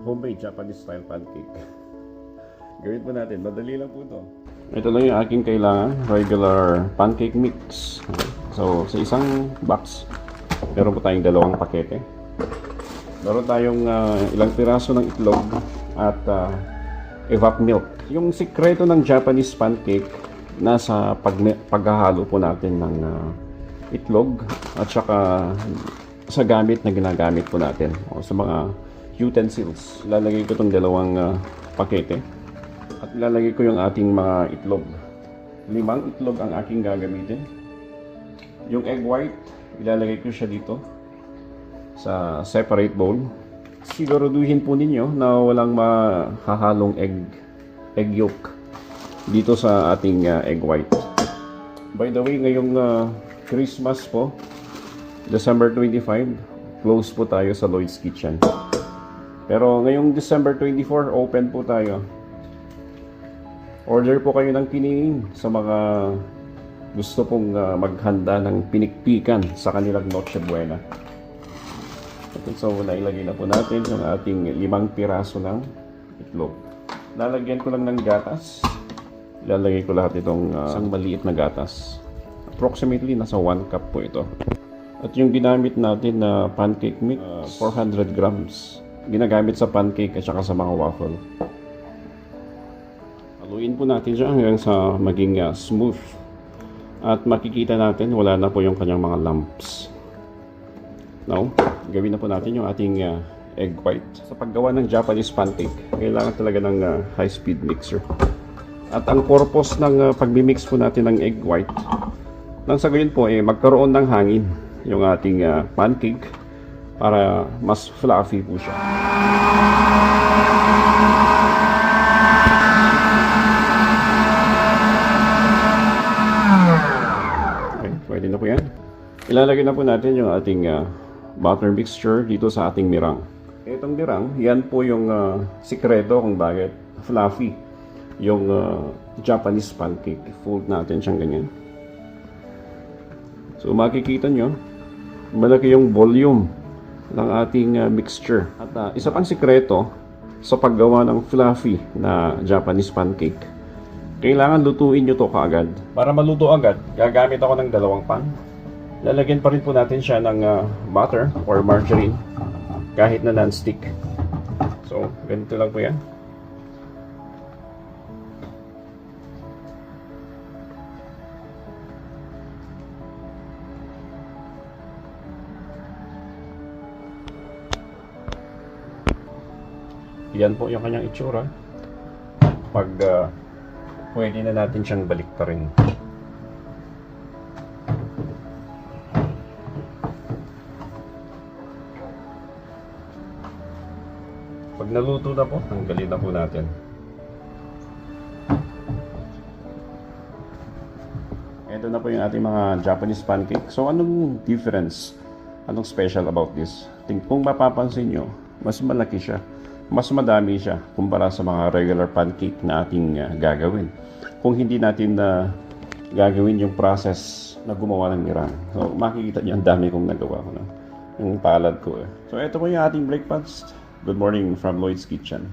homemade Japanese style pancake. Gawin po natin, madali lang po ito. Ito lang yung aking kailangan, regular pancake mix. So sa isang box, meron po tayong dalawang pakete. Meron tayong ilang piraso ng itlog at evap milk. Yung sikreto ng Japanese pancake, nasa paghahalo po natin ng itlog at saka sa gamit na ginagamit po natin o sa mga utensils. Ilalagay ko itong dalawang pakete at ilalagay ko yung ating mga itlog. 5 itlog ang aking gagamitin. Yung egg white, ilalagay ko siya dito sa separate bowl. Siguraduhin po ninyo na walang mahahalong egg yolk dito sa ating egg white. By the way, ngayong Christmas po, December 25, close po tayo sa Lloyd's Kitchen. Pero ngayong December 24, open po tayo. Order po kayo ng kiniing sa mga gusto pong maghanda ng pinikpikan sa kanilang Noche Buena. Okay, so nailagay na po natin yung ating 5 piraso ng itlog. Lalagyan ko lang ng gatas. Ilalagay ko lahat itong isang maliit na gatas. Approximately nasa 1 cup po ito. At yung ginamit natin na pancake mix, 400 grams. Ginagamit sa pancake at saka sa mga waffle. Haluin po natin siya hanggang sa maging smooth. At makikita natin wala na po yung kanyang mga lumps. Now, gawin na po natin yung ating egg white. Sa paggawa ng Japanese pancake, kailangan talaga ng high-speed mixer. At ang purpose ng pagmimix po natin ng egg white, nang sa gayon po magkaroon ng hangin yung ating pancake para mas fluffy po siya. Okay, pwede na po yan. Ilalagay na po natin yung ating butter mixture dito sa ating mirang. Itong mirang, yan po yung sikreto kung bakit fluffy yung Japanese pancake. Fold natin siyang ganyan. So makikita nyo, malaki yung volume ng ating mixture. At isa pang sikreto sa paggawa ng fluffy na Japanese pancake, kailangan lutuin nyo to kaagad. Para maluto agad, gagamit ako ng 2 pan. Lalagyan pa rin po natin siya ng butter or margarine kahit na non-stick. So ganito lang po yan. Yan po yung kanyang itsura. Pag pwede na natin siyang baliktarin. Pag naluto na po, tanggalin na po natin. Ito na po yung ating mga Japanese pancake. So anong difference? Anong special about this? Kung mapapansin nyo, mas malaki siya. Mas madami siya kumpara sa mga regular pancake na ating gagawin. Kung hindi natin gagawin yung process na gumawa ng mirang. So makikita niyo ang dami kong nagawa ko na. Yung palad ko. So ito po yung ating breakfast. Good morning from Lloyd's Kitchen.